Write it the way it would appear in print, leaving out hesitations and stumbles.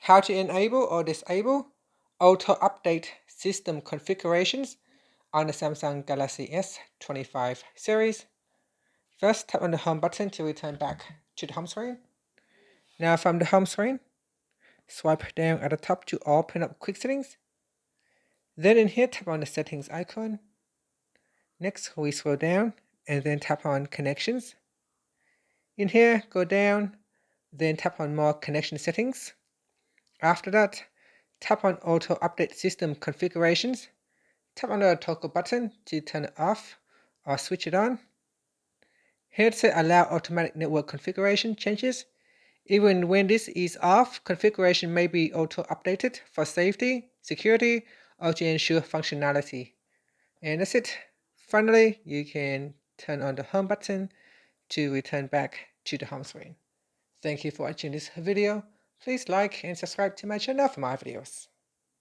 How to enable or disable auto update system configurations on the Samsung Galaxy S25 series. First, tap on the home button to return back to the home screen. Now from the home screen, swipe down at the top to open up quick settings. Then in here, tap on the settings icon. Next, we scroll down and then tap on connections. In here, go down, then tap on more connection settings. After that, tap on auto update system configurations. Tap on the toggle button to turn it off or switch it on. Here it says allow automatic network configuration changes. Even when this is off, configuration may be auto updated for safety, security, or to ensure functionality. And that's it. Finally, you can turn on the home button to return back to the home screen. Thank you for watching this video. Please like and subscribe to my channel for more videos.